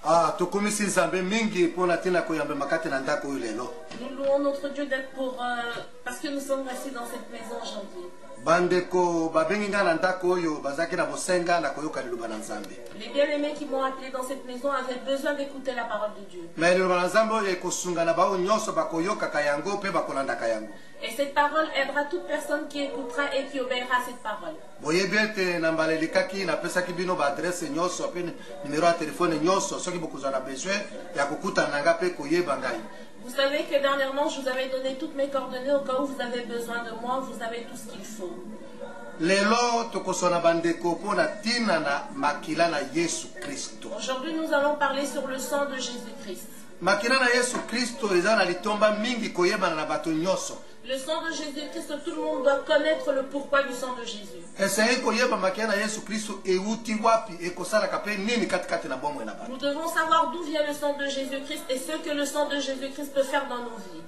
Ah, tokomisi nzambe mingi pona tina koyambe makati na ndako oyo lelo. Nous louons notre Dieu d'être parce que nous sommes restés dans cette maison aujourd'hui. Bandeko babengi nga na ndako oyo bazaki na bosenga na koyoka liloba na nzambe. Les bien-aimés qui m'ont appelé dans cette maison avaient besoin d'écouter la parole de Dieu. Mais liloba na nzambe oyo ekosunga na bao nyonso bakoyoka kayango pe bakolandaka yango. Et cette parole aidera toute personne qui écoutera et qui obéira à cette parole. Boyebi ete na mbalelikaki napesaki bino ba adresse nyonso pe numéro ya telefone nyonso soki bokozwa na besoin ya kokutana na nga pe koyeba ngai. Vous savez que dernièrement, je vous avais donné toutes mes coordonnées au cas où vous avez besoin de moi, vous avez tout ce qu'il faut. Lelo tokosona bandeko pona tina na makila na Yesu Kristo. Aujourd'hui, nous allons parler sur le sang de Jésus-Christ. Makila na Yesu Kristo eza na litomba mingi koyebana na bato nyonso. Le sang de Jésus-Christ, tout le monde doit connaître le pourquoi du sang de Jésus. Nous devons savoir d'où vient le sang de Jésus-Christ et ce que le sang de Jésus-Christ peut faire dans nos vies.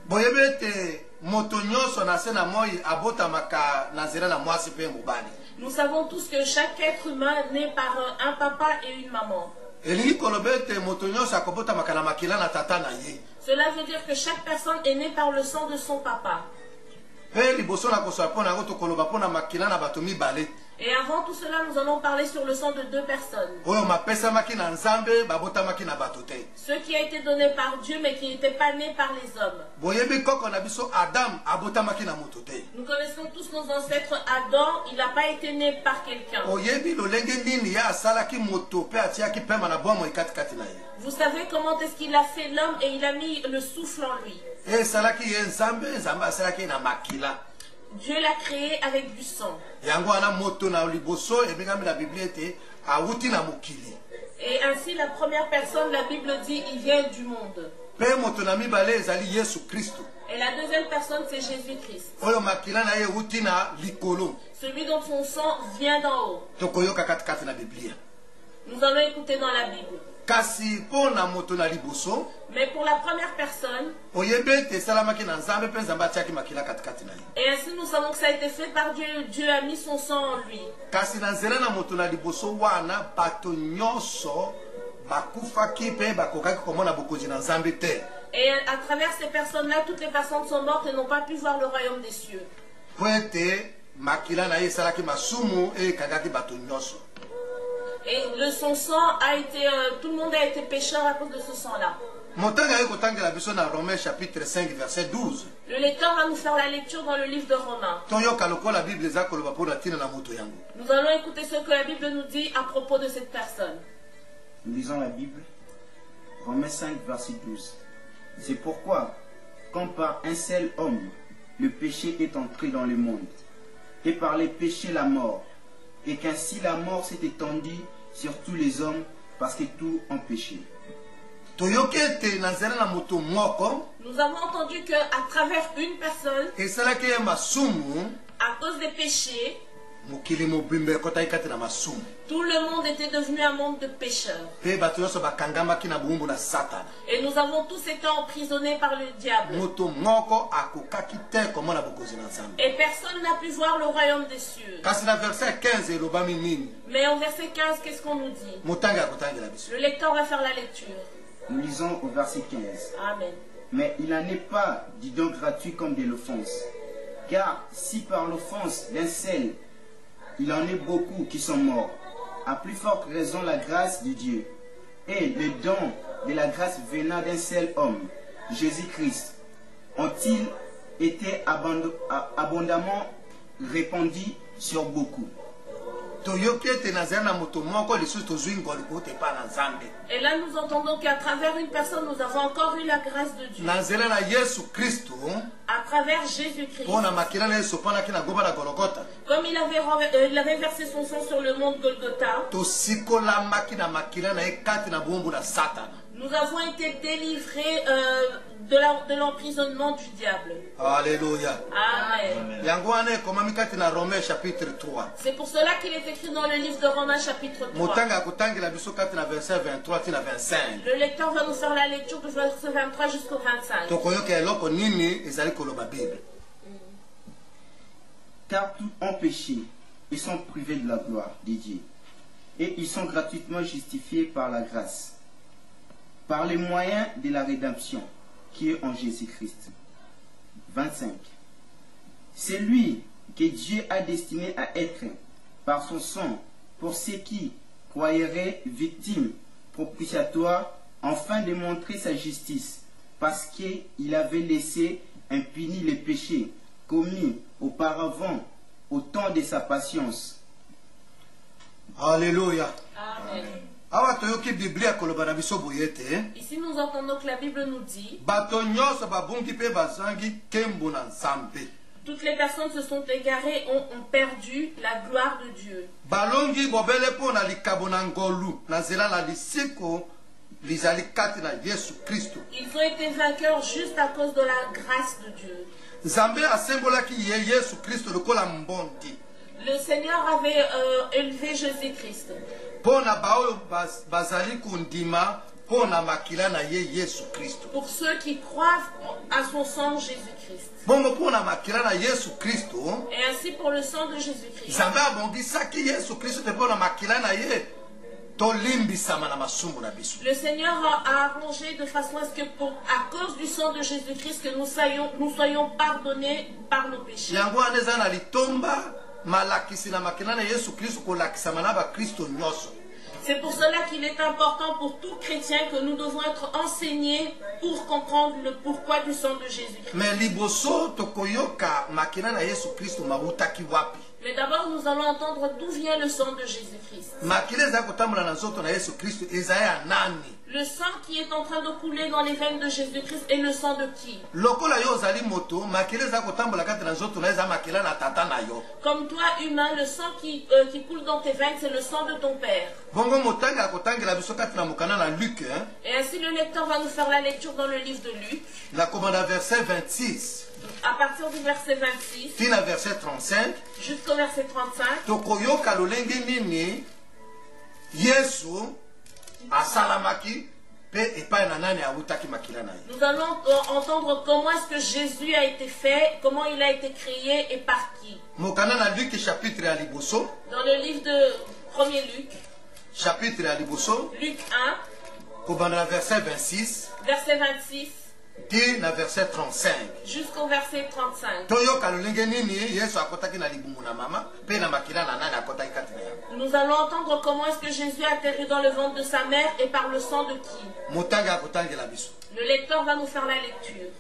Nous savons tous que chaque être humain naît par un papa et une maman. Cela veut dire que chaque personne est née par le sang de son papa. Et avant tout cela, nous allons parler sur le sang de deux personnes. Ce qui a été donné par Dieu, mais qui n'était pas né par les hommes. Nous connaissons tous nos ancêtres. Adam, il n'a pas été né par quelqu'un. Vous savez comment est-ce qu'il a fait l'homme et il a mis le souffle en lui. Dieu l'a créé avec du sang. Et ainsi, la première personne, la Bible dit, il vient du monde. Et la deuxième personne, c'est Jésus-Christ. Celui dont son sang vient d'en haut. Nous allons écouter dans la Bible. Mais pour la première personne, et ainsi nous savons que ça a été fait par Dieu, Dieu a mis son sang en lui. Et à travers ces personnes-là, toutes les personnes sont mortes et n'ont pas pu voir le royaume des cieux. Et son sang a été, tout le monde a été pécheur à cause de ce sang-là. Le lecteur va nous faire la lecture dans le livre de Romains. Nous allons écouter ce que la Bible nous dit à propos de cette personne. Nous lisons la Bible, Romains 5, verset 12. C'est pourquoi, quand par un seul homme, le péché est entré dans le monde, et par les péchés la mort, et qu'ainsi la mort s'est étendue sur tous les hommes parce que tous ont péché. Nous avons entendu qu'à travers une personne, à cause des péchés, tout le monde était devenu un monde de pécheurs. Et nous avons tous été emprisonnés par le diable. Et personne n'a pu voir le royaume des cieux. Mais en verset 15, qu'est-ce qu'on nous dit? Le lecteur va faire la lecture. Nous lisons au verset 15. Amen. Mais il n'en est pas du don gratuit comme de l'offense. Car si par l'offense d'un seul, il en est beaucoup qui sont morts, à plus forte raison la grâce de Dieu et le don de la grâce venant d'un seul homme, Jésus-Christ, ont-ils été abondamment répandus sur beaucoup. Et là nous entendons qu'à travers une personne nous avons encore eu la grâce de Dieu. À travers Jésus-Christ. Comme il avait versé son sang sur le mont Golgotha, nous avons été délivrés de l'emprisonnement du diable. Alléluia. Amen. C'est pour cela qu'il est écrit dans le livre de Romains chapitre 3. Le lecteur va nous faire la lecture du verset 23 jusqu'au 25. Car tous ont péché et sont privés de la gloire de Dieu. Et ils sont gratuitement justifiés par la grâce. par les moyens de la rédemption qui est en Jésus-Christ. 25. C'est lui que Dieu a destiné à être, par son sang, pour ceux qui croiraient victimes propitiatoires, afin de montrer sa justice, parce qu'il avait laissé impunis les péchés commis auparavant au temps de sa patience. Alléluia. Amen. Awa toyoki Biblia koloba na biso boyete. Ici, nous entendons que la Bible nous dit Bato nyonso babungi pe bazangi kembo na Nzambe. toutes les personnes se sont égarées, ont perdu la gloire de Dieu. Balongi bobele po na likabo na ngolu na nzela na lisiko lizali kati na Yesu Kristo. Ils ont été vainqueurs juste à cause de la grâce de Dieu. Nzambe asembolaki ye Yesu Kristo lokola mbondi. Le Seigneur avait élevé Jésus-Christ. Pona baoyo bazali kundima pona makila na ye Yesu Kristo. Pour ceux qui croient à son sang Jésus-Christ. Bongo pona makila na Yesu Kristo. Et ainsi pour le sang de Jésus-Christ. Nzambe abongisaki Yesu Kristo te pona makila na ye. Tolimbisama na masumu na biso. Le Seigneur a arrangé de façon à ce que à cause du sang de Jésus-Christ que nous soyons pardonnés par nos péchés. Yango aneza na litomba malakisi na makila na Yesu Kristo kolakisama na ba Kristo nyoso. C'est pour cela qu'il est important pour tout chrétien que nous devons être enseignés pour comprendre le pourquoi du sang de Jésus-Christ. Mais liboso tokoyoka makila na Yesu Kristo mabutaki wapi? Mais d'abord, nous allons entendre d'où vient le sang de Jésus-Christ. Makila eza kotambola na nzoto na Yesu Kristo ezaya nani? Le sang qui est en train de couler dans les veines de Jésus-Christ est le sang de qui? Lokola yo ozali moto makila eza kotambola kati na nzoto na eza makila na tata na yo. Comme toi, humain, le sang qui coule dans tes veines, c'est le sang de ton père. Bongo motangi akotangela biso kati na mokana na Luc, hein? Et ainsi, le lecteur va nous faire la lecture dans le livre de Luc, La commande verset 26. à partir du verset 26 Tina verset 35. jusqu'au verset 35. Tokoyoka lolenge nini Yesu asalamaki pe epai na nani awutaki makila na ye. Nous allons entendre comment est-ce que Jésus a été fait, comment il a été créé et par qui. Mokana na Luc chapitre ya liboso. Dans le livre de 1er Luc, Chapitre ya liboso. Luc 1, Kobanda na verset 26. verset 26 Tina verset 35. jusqu'au verset 35. Toyoka lolenge nini Yesu akotaki na libumu na mama pe na makila na nani akotaki kati na yango. Nous allons entendre comment est-ce que Jésus a atterri dans le ventre de sa mère et par le sang de qui. Motangi akotangela biso. Le lecteur va nous faire la lecture.